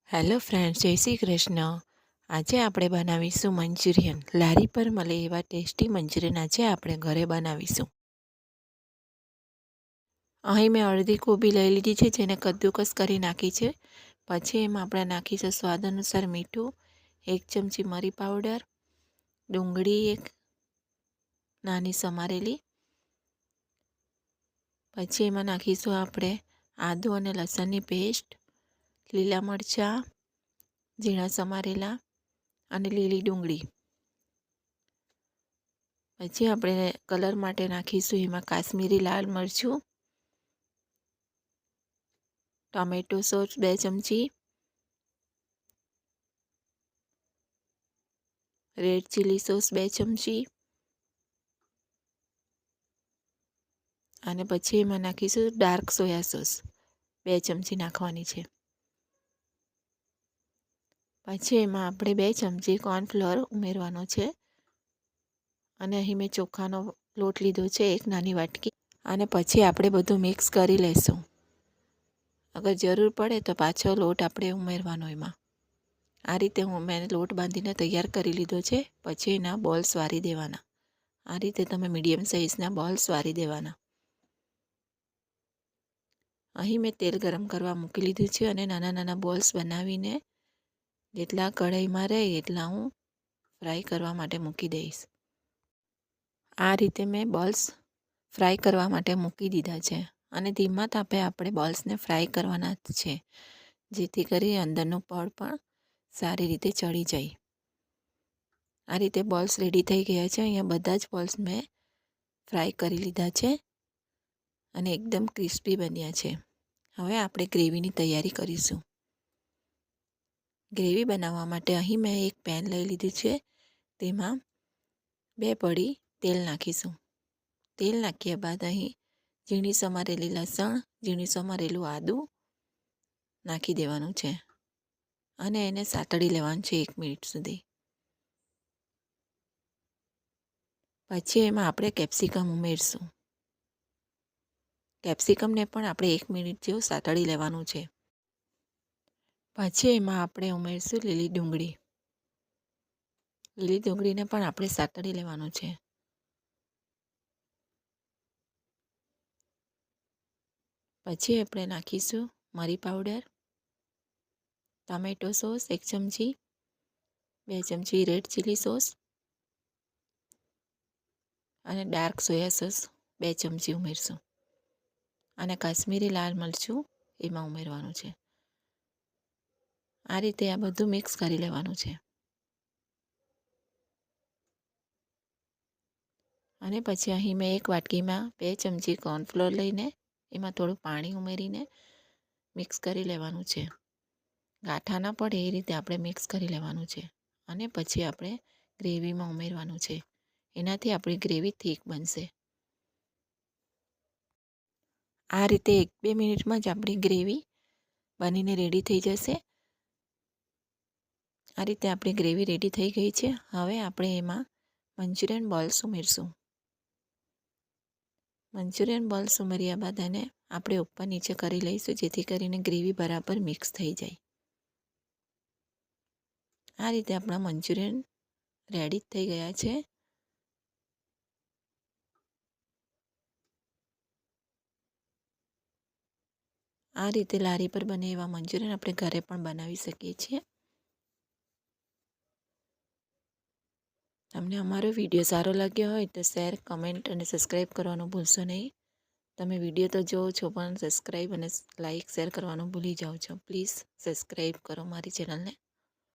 Hello friends, જય શ્રી કૃષ્ણ. આજે આપણે બનાવીશું મંચુરિયન. લારી પર મળે એવા ટેસ્ટી મંચુરિયન આજે આપણે ઘરે બનાવીશું. અહીં મેં અડધી કોબી લઈ લીધી છે, જેને કદ્દુકસ કરી નાખી છે. પછી એમાં આપણે નાખીશું સ્વાદ અનુસાર મીઠું, 1 ચમચી મરી પાવડર, ડુંગળી એક નાની સમારેલી. પછી એમાં નાખીશું આપણે આદુ અને લસણની પેસ્ટ, લીલા મરચાં ઝીણા સમારેલા અને લીલી ડુંગળી. પછી આપણે કલર માટે નાખીશું એમાં કાશ્મીરી લાલ મરચું, ટોમેટો સોસ 2 ચમચી, રેડ ચીલી સોસ 2 ચમચી અને પછી એમાં નાખીશું ડાર્ક સોયા સોસ 2 ચમચી નાખવાની છે. પછી એમાં આપણે 2 ચમચી કોર્નફ્લોર ઉમેરવાનો છે અને અહીં મેં ચોખાનો લોટ લીધો છે 1 નાની વાટકી. અને પછી આપણે બધું મિક્સ કરી લઈશું. અગર જરૂર પડે તો પાછો લોટ આપણે ઉમેરવાનો એમાં. આ રીતે મેં લોટ બાંધીને તૈયાર કરી લીધો છે. પછી એના બોલ્સ વારી દેવાના. આ રીતે તમે મીડિયમ સાઇઝના બોલ્સ વારી દેવાના. અહીં મેં તેલ ગરમ કરવા મૂકી લીધું છે અને નાના નાના બોલ્સ બનાવીને જેટલા કઢાઈમાં રહે એટલા હું ફ્રાય કરવા માટે મૂકી દઈશ. આ રીતે મેં બોલ્સ ફ્રાય કરવા માટે મૂકી દીધા છે અને ધીમા તાપે આપણે બોલ્સને ફ્રાય કરવાના છે, જેથી કરી અંદરનું પડ પણ સારી રીતે ચડી જાય. આ રીતે બોલ્સ રેડી થઈ ગયા છે. અહીંયા બધા જ બોલ્સ મેં ફ્રાય કરી લીધા છે અને એકદમ ક્રિસ્પી બન્યા છે. હવે આપણે ગ્રેવીની તૈયારી કરીશું. ગ્રેવી બનાવવા માટે અહીં મેં એક પેન લઈ લીધું છે. તેમાં 2 પડી તેલ નાખીશું. તેલ નાખ્યા બાદ અહીં ઝીણી સમારેલી લસણ, ઝીણી સમારેલું આદું નાખી દેવાનું છે અને એને સાતળી લેવાનું છે 1 મિનિટ સુધી. પછી એમાં આપણે કેપ્સિકમ ઉમેરશું. કેપ્સિકમને પણ આપણે 1 મિનિટ જેવું સાતળી લેવાનું છે. પછી એમાં આપણે ઉમેરશું લીલી ડુંગળી. લીલી ડુંગળીને પણ આપણે સાતળી લેવાનું છે. પછી આપણે નાખીશું મરી પાવડર, ટોમેટો સોસ 1 ચમચી, 2 ચમચી રેડ ચીલી સોસ અને ડાર્ક સોયા સોસ 2 ચમચી ઉમેરશું અને કાશ્મીરી લાલ મરચું એમાં ઉમેરવાનું છે. આ રીતે આ બધું મિક્સ કરી લેવાનું છે. અને પછી અહીં મેં 1 વાટકીમાં 2 ચમચી કોર્નફ્લોર લઈને એમાં થોડું પાણી ઉમેરીને મિક્સ કરી લેવાનું છે. ગાંઠા ના પડે એ રીતે આપણે મિક્સ કરી લેવાનું છે અને પછી આપણે ગ્રેવીમાં ઉમેરવાનું છે. એનાથી આપણી ગ્રેવી થીક બનશે. આ રીતે 1-2 મિનિટમાં જ આપણી ગ્રેવી બનીને રેડી થઈ જશે. આ રીતે આપણી ગ્રેવી રેડી થઈ ગઈ છે. હવે આપણે એમાં મંચુરિયન બોલ્સ ઉમેરશું. મંચુરિયન બોલ્સ ઉમેર્યા બાદ એને આપણે ઉપર નીચે કરી લઈશું, જેથી કરીને ગ્રેવી બરાબર મિક્સ થઈ જાય. આ રીતે આપણા મંચુરિયન રેડી થઈ ગયા છે. આ રીતે લારી પર બને એવા મંચુરિયન આપણે ઘરે પણ બનાવી શકીએ છીએ. તમને અમારો વિડીયો સારો લાગ્યો હોય તો શેર, કમેન્ટ અને સબસ્ક્રાઈબ કરવાનું ભૂલશો નહીં. તમે વિડીયો તો જોવો છો પણ સબસ્ક્રાઈબ અને લાઈક શેર કરવાનું ભૂલી જાઓ છો. પ્લીઝ સબસ્ક્રાઈબ કરો મારી ચેનલને.